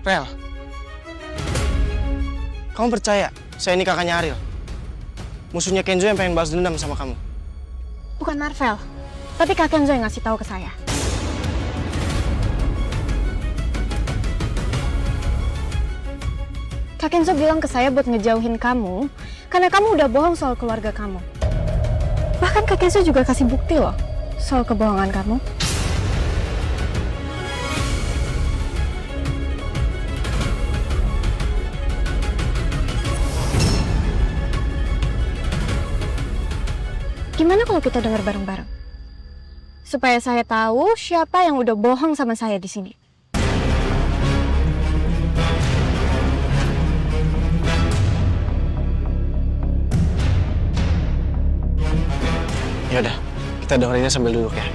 Rel, kamu percaya saya ini kakaknya Ariel? Musuhnya Kenzo yang pengen balas dendam sama kamu. Bukan Marvel, tapi Kak Kenzo yang ngasih tahu ke saya. Kak Kenzo bilang ke saya buat ngejauhin kamu karena kamu udah bohong soal keluarga kamu. Bahkan Kak Kenzo juga kasih bukti loh soal kebohongan kamu. Gimana kalau kita dengar bareng-bareng? Supaya saya tahu siapa yang udah bohong sama saya di sini. Yaudah, kita dengerinnya sambil duduk ya.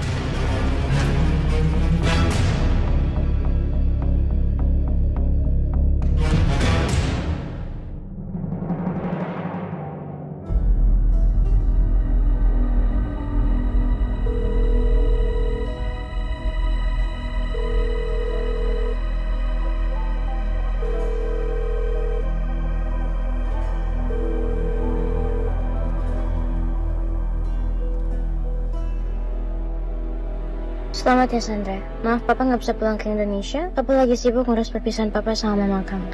Selamat ya Sandra. Maaf Papa nggak bisa pulang ke Indonesia. Papa lagi sibuk ngurus perpisahan Papa sama Mama kamu.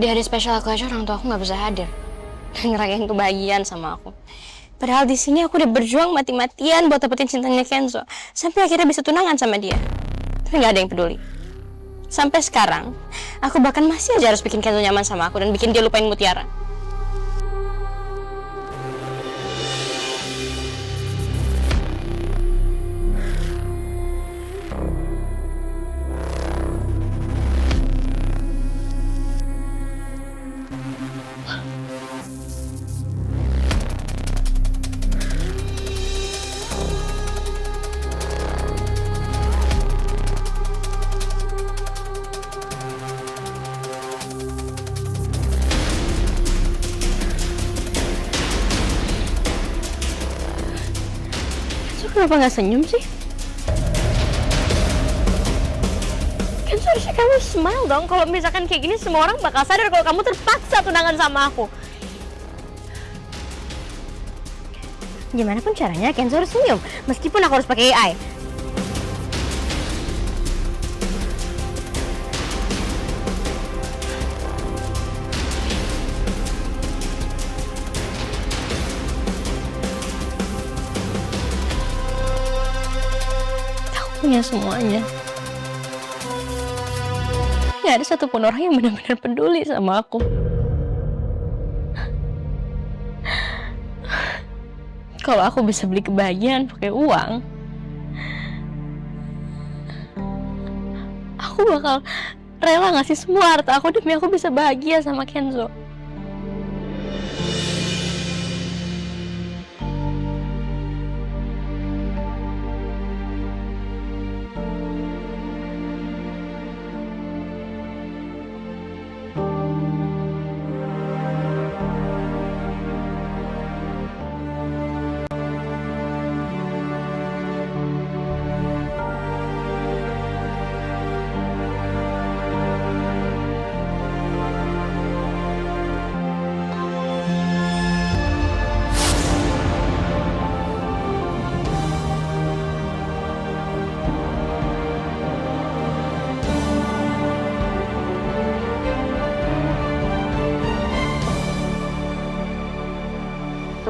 Di hari spesial aku aja orang tua aku nggak bisa hadir. Ngerayain kebahagiaan sama aku. Padahal di sini aku udah berjuang mati-matian buat dapetin cintanya Kenzo. Sampai akhirnya bisa tunangan sama dia. Tapi nggak ada yang peduli. Sampai sekarang, aku bahkan masih aja harus bikin Kenzo nyaman sama aku dan bikin dia lupain Mutiara. Kenapa nggak senyum sih? Kan seharusnya kamu smile dong. Kalau misalkan kayak gini semua orang bakal sadar kalau kamu terpaksa tunangan sama aku. Gimana pun caranya Kenzo harus senyum, meskipun aku harus pakai AI. Punya semuanya. Gak ada satupun orang yang benar-benar peduli sama aku. Kalau aku bisa beli kebahagiaan pakai uang, aku bakal rela ngasih semua harta aku demi aku bisa bahagia sama Kenzo.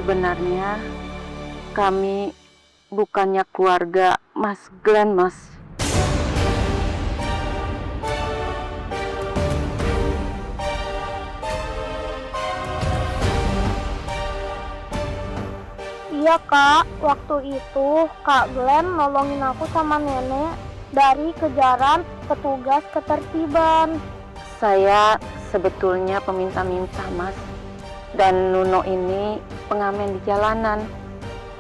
Sebenarnya kami bukannya keluarga Mas Glenn, Mas. Iya Kak, waktu itu Kak Glenn nolongin aku sama nenek dari kejaran petugas ketertiban. Saya sebetulnya peminta-minta, Mas. Dan Nuno ini pengamen di jalanan.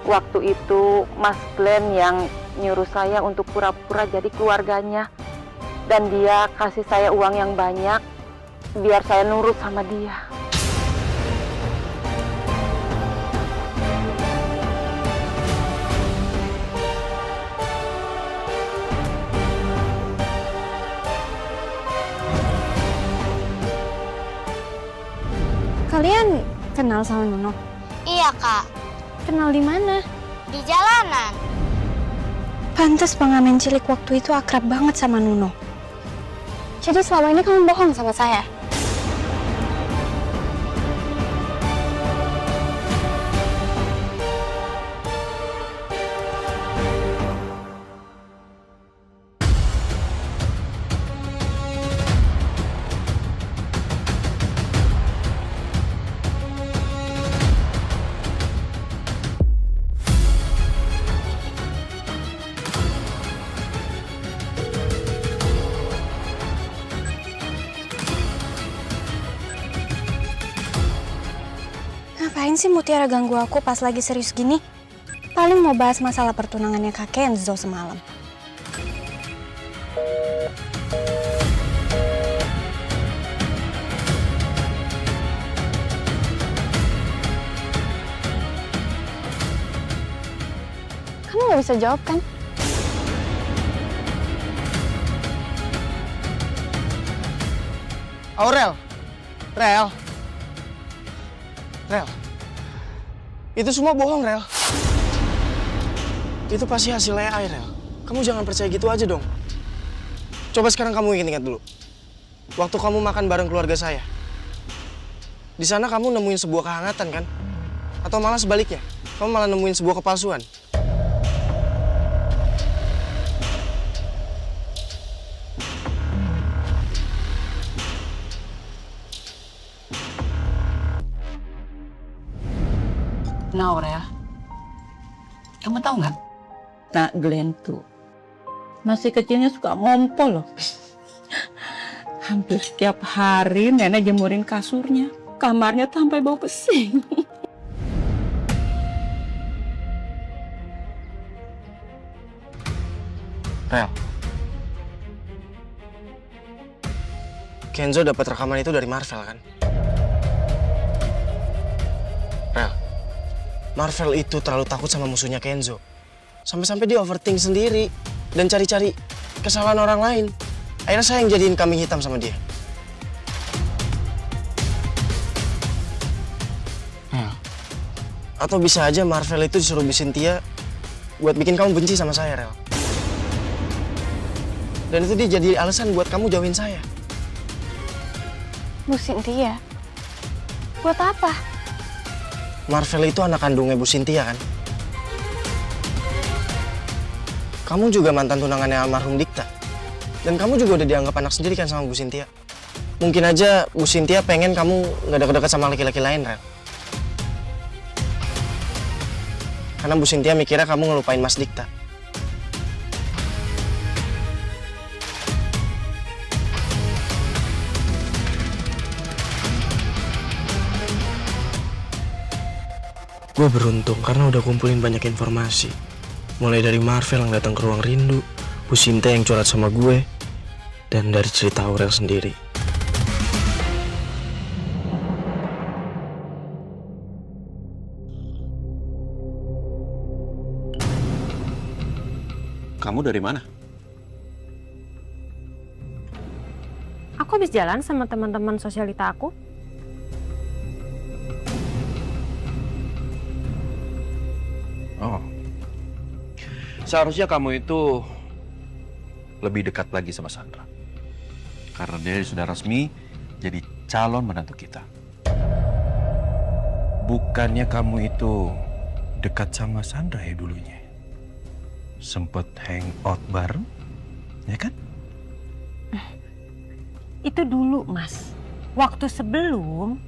Waktu itu Mas Glenn yang nyuruh saya untuk pura-pura jadi keluarganya. Dan dia kasih saya uang yang banyak biar saya nurut sama dia. Kalian kenal sama Nuno? Iya, Kak. Kenal di mana? Di jalanan. Pantes pengamen cilik waktu itu akrab banget sama Nuno. Jadi selama ini kamu bohong sama saya? Ngapain sih Mutiara ganggu aku pas lagi serius gini? Paling mau bahas masalah pertunangannya Kak Kenzo semalam. Kamu gak bisa jawab kan? Aurel, Rel. Rel, itu semua bohong, Rel. Itu pasti hasil AI, Rel. Kamu jangan percaya gitu aja dong. Coba sekarang kamu ingat-ingat dulu. Waktu kamu makan bareng keluarga saya. Di sana kamu nemuin sebuah kehangatan, kan? Atau malah sebaliknya, kamu malah nemuin sebuah kepalsuan. Nah, Aurel, kamu tahu nggak? Nak Glenn tuh masih kecilnya suka ngompol loh. Hampir setiap hari nenek jemurin kasurnya, kamarnya sampai bau pesing. Rel, Kenzo dapat rekaman itu dari Marvel, kan? Rel, Marvel itu terlalu takut sama musuhnya Kenzo. Sampai-sampai dia overthink sendiri dan cari-cari kesalahan orang lain. Akhirnya saya yang jadiin kambing hitam sama dia. Atau bisa aja Marvel itu disuruh Bu Cynthia buat bikin kamu benci sama saya, Rel. Dan itu dia jadi alasan buat kamu jauhin saya. Bu Cynthia? Buat apa? Marvel itu anak kandungnya Bu Cynthia, kan? Kamu juga mantan tunangannya almarhum Dikta. Dan kamu juga udah dianggap anak sendiri kan sama Bu Cynthia. Mungkin aja Bu Cynthia pengen kamu nggak deket-deket sama laki-laki lain, Rel. Karena Bu Cynthia mikirnya kamu ngelupain Mas Dikta. Gue beruntung karena udah kumpulin banyak informasi. Mulai dari Marvel yang datang ke ruang rindu, Bu Cynthia yang curhat sama gue, dan dari cerita Aurel sendiri. Kamu dari mana? Aku habis jalan sama teman-teman sosialita aku. Oh. Seharusnya kamu itu lebih dekat lagi sama Sandra. Karena dia sudah resmi jadi calon menantu kita. Bukannya kamu itu dekat sama Sandra ya dulunya? Sempet hangout bareng, ya kan? Itu dulu, Mas. Waktu sebelum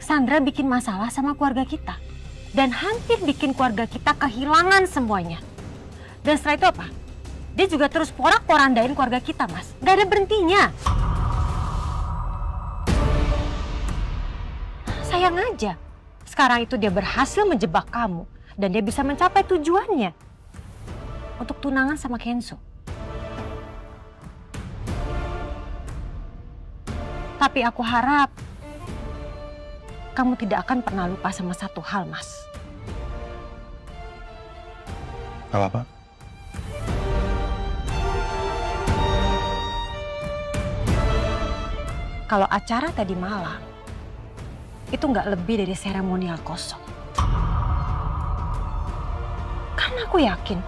Sandra bikin masalah sama keluarga kita. Dan hampir bikin keluarga kita kehilangan semuanya. Dan setelah itu apa? Dia juga terus porak-porandain keluarga kita, Mas. Gak ada berhentinya. Sayang aja. Sekarang itu dia berhasil menjebak kamu. Dan dia bisa mencapai tujuannya. Untuk tunangan sama Kenzo. Tapi aku harap kamu tidak akan pernah lupa sama satu hal, Mas. Apa? Kalau acara tadi malam itu nggak lebih dari seremonial kosong. Karena aku yakin,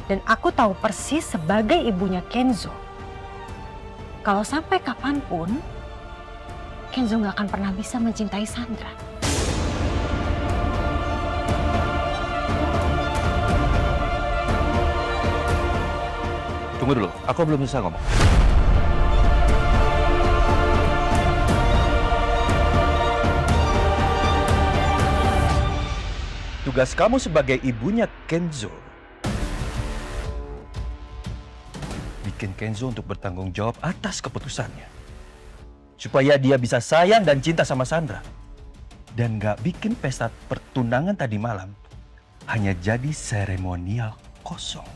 dan aku tahu persis sebagai ibunya Kenzo, kalau sampai kapanpun, Kenzo nggak akan pernah bisa mencintai Sandra. Tunggu dulu, aku belum bisa ngomong. Tugas kamu sebagai ibunya Kenzo, bikin Kenzo untuk bertanggung jawab atas keputusannya. Supaya dia bisa sayang dan cinta sama Sandra. Dan gak bikin pesta pertunangan tadi malam hanya jadi seremonial kosong.